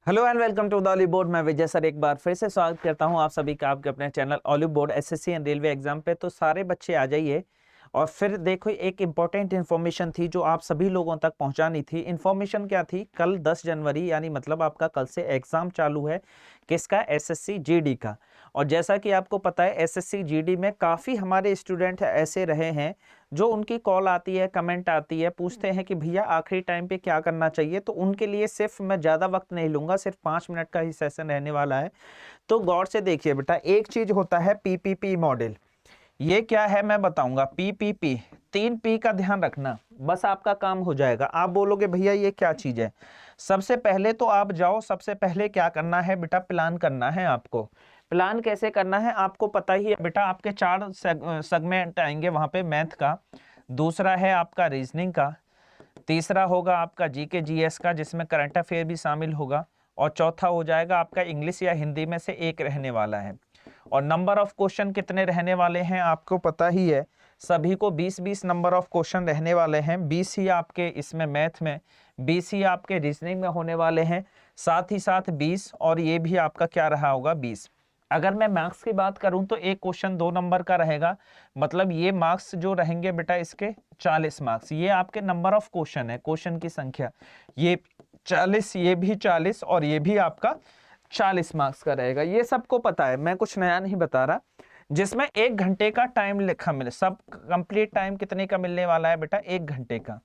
Hello and welcome to the Oliveboard. मैं Vijay sir एक बार फिर से स्वागत करता हूं आप सभी का आपके अपने channel olive board SSC and railway exam पे। तो सारे बच्चे आ जाइए। और फिर देखो, एक इम्पॉर्टेंट इन्फॉर्मेशन थी जो आप सभी लोगों तक पहुंचानी थी। इन्फॉर्मेशन क्या थी? कल 10 जनवरी यानी मतलब आपका कल से एग्जाम चालू है। किसका? एसएससी जीडी का। और जैसा कि आपको पता है, एसएससी जीडी में काफ़ी हमारे स्टूडेंट ऐसे रहे हैं जो उनकी कॉल आती है, कमेंट आती है, पूछते हैं कि भैया आखिरी टाइम पे क्या करना चाहिए। तो उनके लिए सिर्फ मैं ज़्यादा वक्त नहीं लूँगा, सिर्फ 5 मिनट का ही सेशन रहने वाला है। तो गौर से देखिए बेटा, एक चीज़ होता है पीपीपी मॉडल। ये क्या है मैं बताऊंगा। पीपीपी, 3 पी का ध्यान रखना, बस आपका काम हो जाएगा। आप बोलोगे भैया ये क्या चीज़ है? सबसे पहले तो आप जाओ, सबसे पहले क्या करना है बेटा? प्लान करना है आपको। प्लान कैसे करना है आपको पता ही है बेटा। आपके 4 सेगमेंट आएंगे वहां पे। मैथ का, दूसरा है आपका रीजनिंग का, तीसरा होगा आपका जीके जीएस का जिसमें करंट अफेयर भी शामिल होगा, और चौथा हो जाएगा आपका इंग्लिश या हिंदी में से एक रहने वाला है। और नंबर ऑफ क्वेश्चन कितने रहने वाले हैं आपको पता ही है। सभी को 20-20 नंबर ऑफ क्वेश्चन रहने वाले हैं। 20 ही आपके इसमें मैथ में, 20 ही आपके रीजनिंग में होने वाले हैं, साथ ही साथ 20 और ये भी आपका क्या रहा होगा 20। अगर मैं मार्क्स की बात करूं तो एक क्वेश्चन 2 नंबर का रहेगा। मतलब ये मार्क्स जो रहेंगे बेटा इसके 40 मार्क्स। ये आपके नंबर ऑफ क्वेश्चन है, क्वेश्चन की संख्या। ये 40, ये भी 40 और ये भी आपका 40 मार्क्स का रहेगा। ये सबको पता है, मैं कुछ नया नहीं बता रहा। जिसमें 1 घंटे का टाइम लिखा मिले, सब कंप्लीट टाइम कितने का मिलने वाला है बेटा? 1 घंटे का।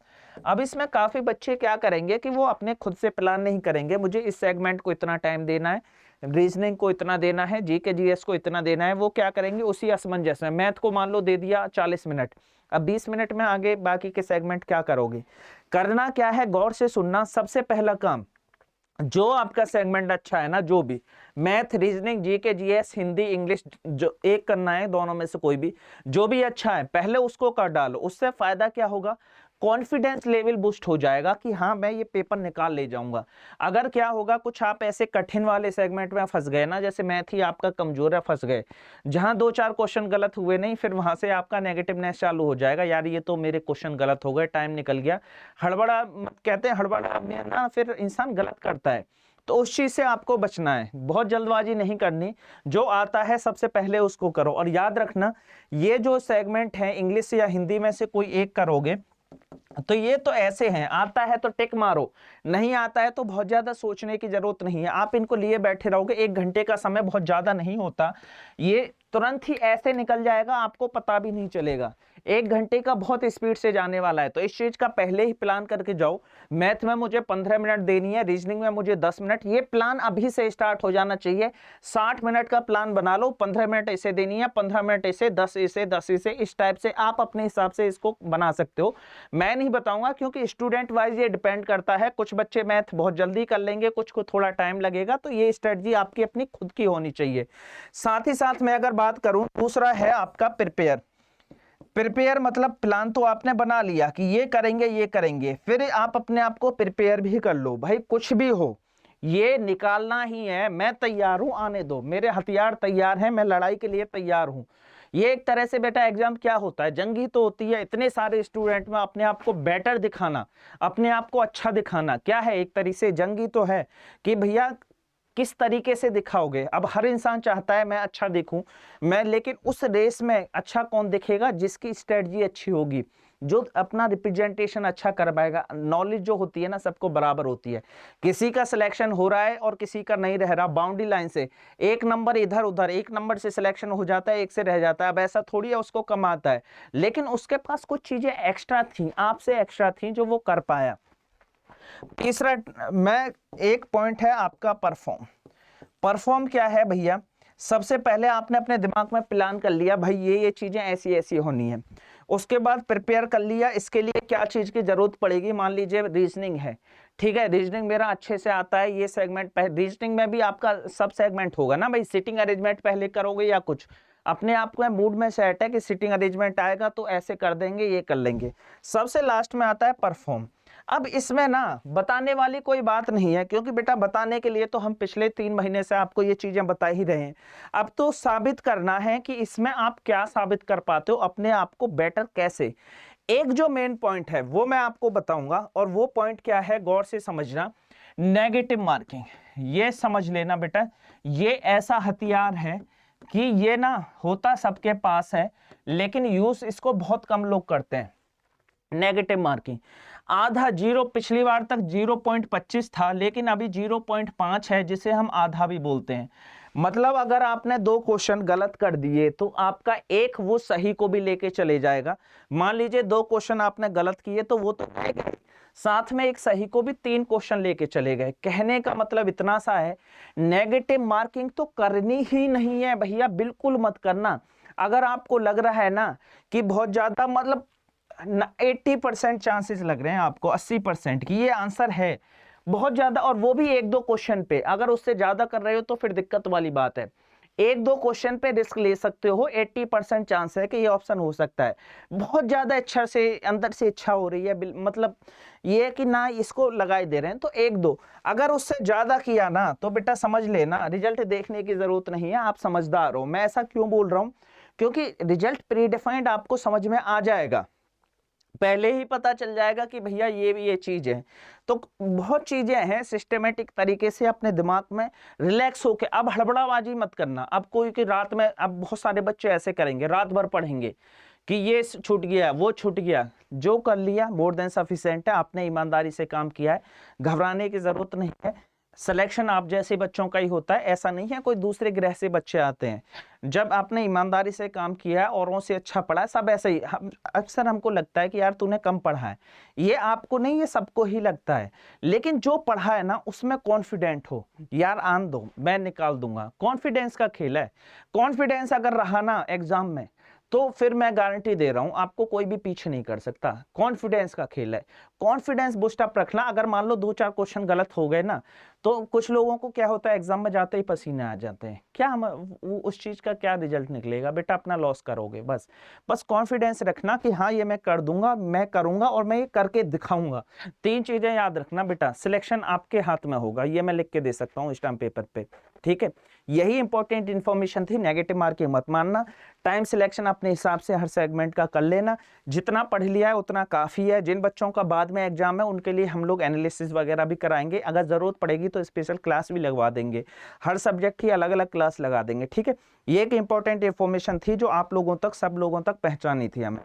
अब इसमें काफी बच्चे क्या करेंगे कि वो अपने खुद से प्लान नहीं करेंगे, मुझे इस सेगमेंट को इतना टाइम देना है, रीजनिंग को इतना देना है, जीके जीएस को इतना देना है। वो क्या करेंगे उसी असमंजस में, मैथ को मान लो दे दिया 40 मिनट, अब 20 मिनट में आगे बाकी के सेगमेंट क्या करोगे? करना क्या है? गौर से सुनना। सबसे पहला काम, जो आपका सेगमेंट अच्छा है ना, जो भी math, reasoning, GK GS, Hindi, English, जो एक करना है दोनों में से कोई भी, जो भी अच्छा है पहले उसको कर डालो। उससे फायदा क्या होगा? कॉन्फिडेंस लेवल बूस्ट हो जाएगा कि हाँ मैं ये पेपर निकाल ले जाऊंगा। अगर क्या होगा, कुछ आप ऐसे कठिन वाले सेगमेंट में फंस गए ना, जैसे मैथ ही आपका कमजोर है, फंस गए, जहां 2-4 क्वेश्चन गलत हुए नहीं, फिर वहां से आपका नेगेटिवनेस चालू हो जाएगा, यार ये तो मेरे क्वेश्चन गलत हो गए, टाइम निकल गया। हड़बड़ा कहते हैं, हड़बड़ा में ना फिर इंसान गलत करता है। तो उस चीज से आपको बचना है, बहुत जल्दबाजी नहीं करनी। जो आता है सबसे पहले उसको करो। और याद रखना, ये जो सेगमेंट है इंग्लिश या हिंदी में से कोई एक करोगे तो ये तो ऐसे हैं, आता है तो टिक मारो, नहीं आता है तो बहुत ज्यादा सोचने की जरूरत नहीं है। आप इनको लिए बैठे रहोगे, 1 घंटे का समय बहुत ज्यादा नहीं होता, ये तुरंत ही ऐसे निकल जाएगा, आपको पता भी नहीं चलेगा। 1 घंटे का बहुत स्पीड से जाने वाला है, तो इस चीज का पहले ही प्लान करके जाओ। मैथ में मुझे 15 मिनट देनी है, रीजनिंग में मुझे 10 मिनट, ये प्लान अभी से स्टार्ट हो जाना चाहिए। 60 मिनट का प्लान बना लो, 15 मिनट इसे देनी है, 15 मिनट इसे, 10 इसे, 10 इसे, इस टाइप से आप अपने हिसाब से इसको बना सकते हो। मैं नहीं बताऊंगा क्योंकि स्टूडेंट वाइज ये डिपेंड करता है। कुछ बच्चे मैथ बहुत जल्दी कर लेंगे, कुछ को थोड़ा टाइम लगेगा, तो ये स्ट्रेटजी आपकी अपनी खुद की होनी चाहिए। साथ ही साथ मैं अगर बात करूं, दूसरा है आपका प्रिपेयर। प्रिपेयर मतलब प्लान तो आपने बना लिया कि ये करेंगे ये करेंगे, फिर आप अपने आप को प्रिपेयर भी कर लो। भाई कुछ भी हो, ये निकालना ही है, मैं तैयार हूं, आने दो, मेरे हथियार तैयार हैं, मैं लड़ाई के लिए तैयार हूं। ये एक तरह से बेटा एग्जाम क्या होता है, जंगी तो होती है। इतने सारे स्टूडेंट में अपने आप को बेटर दिखाना, अपने आप को अच्छा दिखाना, क्या है एक तरीके से जंगी तो है कि भैया किस तरीके से दिखाओगे। अब हर इंसान चाहता है मैं अच्छा दिखूं, मैं, लेकिन उस रेस में अच्छा कौन दिखेगा? जिसकी स्ट्रेटजी अच्छी होगी, जो अपना रिप्रेजेंटेशन अच्छा कर पाएगा। नॉलेज जो होती है ना सबको बराबर होती है, किसी का सिलेक्शन हो रहा है और किसी का नहीं रह रहा। बाउंड्री लाइन से 1 नंबर इधर उधर, 1 नंबर से सिलेक्शन हो जाता है, 1 से रह जाता है। अब ऐसा थोड़ी है उसको कम आता है, लेकिन उसके पास कुछ चीजें एक्स्ट्रा थी, आपसे एक्स्ट्रा थी, जो वो कर पाया। तीसरा मैं, एक पॉइंट है आपका परफॉर्म। परफॉर्म क्या है भैया? सबसे पहले आपने अपने दिमाग में प्लान कर लिया, भाई ये चीजें ऐसी ऐसी होनी है। उसके बाद प्रिपेयर कर लिया, इसके लिए क्या चीज की जरूरत पड़ेगी। मान लीजिए रीजनिंग है, ठीक है, रीजनिंग मेरा अच्छे से आता है, ये सेगमेंट रीजनिंग में भी आपका सब सेगमेंट होगा ना भाई। सिटिंग अरेंजमेंट पहले करोगे या कुछ अपने आप को मूड में सेट है कि सिटिंग अरेंजमेंट आएगा तो ऐसे कर देंगे, ये कर लेंगे। सबसे लास्ट में आता है परफॉर्म। अब इसमें ना बताने वाली कोई बात नहीं है, क्योंकि बेटा बताने के लिए तो हम पिछले 3 महीने से आपको ये चीजें बता ही रहे हैं। अब तो साबित करना है कि इसमें आप क्या साबित कर पाते हो, अपने आप को बेटर कैसे। एक जो मेन पॉइंट है वो मैं आपको बताऊंगा, और वो पॉइंट क्या है गौर से समझना, नेगेटिव मार्किंग। ये समझ लेना बेटा, ये ऐसा हथियार है कि ये ना होता सबके पास है, लेकिन यूज इसको बहुत कम लोग करते हैं। नेगेटिव मार्किंग, आधा जीरो, पिछली बार तक 0.25 था, लेकिन अभी 0.5 है, जिसे हम आधा भी बोलते हैं। मतलब अगर आपने 2 क्वेश्चन गलत कर दिए तो आपका एक वो सही को भी लेके चले जाएगा। मान लीजिए 2 क्वेश्चन आपने गलत किए तो वो तो जाएगा, साथ में एक सही को भी 3 क्वेश्चन लेके चले गए। कहने का मतलब इतना सा है, नेगेटिव मार्किंग तो करनी ही नहीं है भैया, बिल्कुल मत करना। अगर आपको लग रहा है ना कि बहुत ज्यादा, मतलब 80% चांसेस लग रहे हैं आपको 80% की ये आंसर है, बहुत ज्यादा, और वो भी 1-2 क्वेश्चन पे, अगर उससे ज्यादा कर रहे हो तो फिर दिक्कत वाली बात है। 1-2 क्वेश्चन पे रिस्क ले सकते हो, 80% चांस है कि ये ऑप्शन हो सकता है। बहुत ज्यादा इच्छा से, अंदर से इच्छा हो रही है, मतलब ये कि ना इसको लगाए दे रहे हैं, तो 1-2, अगर उससे ज्यादा किया ना तो बेटा समझ लेना रिजल्ट देखने की जरूरत नहीं है, आप समझदार हो। मैं ऐसा क्यों बोल रहा हूं, क्योंकि रिजल्ट प्रीडिफाइंड आपको समझ में आ जाएगा, पहले ही पता चल जाएगा कि भैया ये चीज है। तो बहुत चीजें हैं, सिस्टमेटिक तरीके से अपने दिमाग में रिलैक्स होके, अब हड़बड़ाबाजी मत करना। अब कोई कि रात में, अब बहुत सारे बच्चे ऐसे करेंगे, रात भर पढ़ेंगे कि ये छूट गया, वो छूट गया। जो कर लिया मोर देन सफिशिएंट है, आपने ईमानदारी से काम किया है, घबराने की जरूरत नहीं है। सिलेक्शन आप जैसे बच्चों का ही होता है, ऐसा नहीं है कोई दूसरे ग्रह से बच्चे आते हैं। जब आपने ईमानदारी से काम किया है, औरों से अच्छा पढ़ा है, सब ऐसे ही। अक्सर हमको लगता है कि यार तूने कम पढ़ा है, ये आपको नहीं, ये सबको ही लगता है। लेकिन जो पढ़ा है ना उसमें कॉन्फिडेंट हो, यार आन दो मैं निकाल दूंगा, कॉन्फिडेंस का खेल है। कॉन्फिडेंस अगर रहा ना एग्जाम में, तो फिर मैं गारंटी दे रहा हूं आपको कोई भी पीछे नहीं कर सकता। कॉन्फिडेंस का खेल है, कॉन्फिडेंस बूस्ट अप रखना। अगर मान लो 2-4 क्वेश्चन गलत हो गए ना, तो कुछ लोगों को क्या होता है, एग्जाम में जाते ही पसीने आ जाते हैं, क्या हम उस चीज का क्या रिजल्ट निकलेगा, बेटा अपना लॉस करोगे। बस कॉन्फिडेंस रखना कि हाँ ये मैं कर दूंगा, मैं करूंगा और मैं ये करके दिखाऊंगा। 3 चीजें याद रखना बेटा, सिलेक्शन आपके हाथ में होगा, ये मैं लिख के दे सकता हूँ स्टैम्प पेपर पे, ठीक है। यही इंपॉर्टेंट इन्फॉर्मेशन थी, नेगेटिव मार्किंग मत मानना। टाइम सिलेक्शन अपने हिसाब से हर सेगमेंट का कर लेना, जितना पढ़ लिया है उतना काफी है। जिन बच्चों का बाद में एग्जाम है उनके लिए हम लोग एनालिसिस वगैरह भी कराएंगे, अगर जरूरत पड़ेगी तो स्पेशल क्लास भी लगवा देंगे, हर सब्जेक्ट की अलग अलग क्लास लगा देंगे, ठीक है। ये एक इंपॉर्टेंट इन्फॉर्मेशन थी जो आप लोगों तक, सब लोगों तक पहुंचानी थी हमें।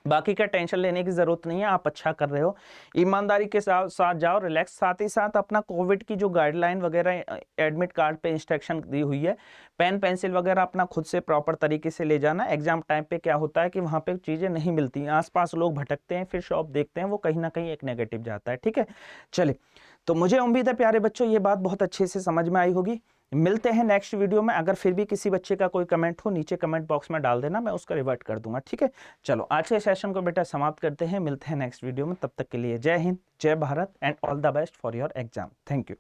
बाकी का टेंशन लेने की जरूरत नहीं है, आप अच्छा कर रहे हो, ईमानदारी के साथ जाओ, रिलैक्स। साथ ही साथ अपना कोविड की जो गाइडलाइन वगैरह एडमिट कार्ड पे इंस्ट्रक्शन दी हुई है, पेन पेंसिल वगैरह अपना खुद से प्रॉपर तरीके से ले जाना। एग्जाम टाइम पे क्या होता है कि वहां पे चीजें नहीं मिलती, आसपास लोग भटकते हैं, फिर शॉप देखते हैं, वो कहीं ना कहीं एक नेगेटिव जाता है, ठीक है। चलिए, तो मुझे उम्मीद है प्यारे बच्चों ये बात बहुत अच्छे से समझ में आई होगी। मिलते हैं नेक्स्ट वीडियो में। अगर फिर भी किसी बच्चे का कोई कमेंट हो नीचे कमेंट बॉक्स में डाल देना, मैं उसका रिवर्ट कर दूंगा, ठीक है। चलो आज के सेशन को बेटा समाप्त करते हैं, मिलते हैं नेक्स्ट वीडियो में। तब तक के लिए जय हिंद, जय Bharat and all the best for your exam. Thank you.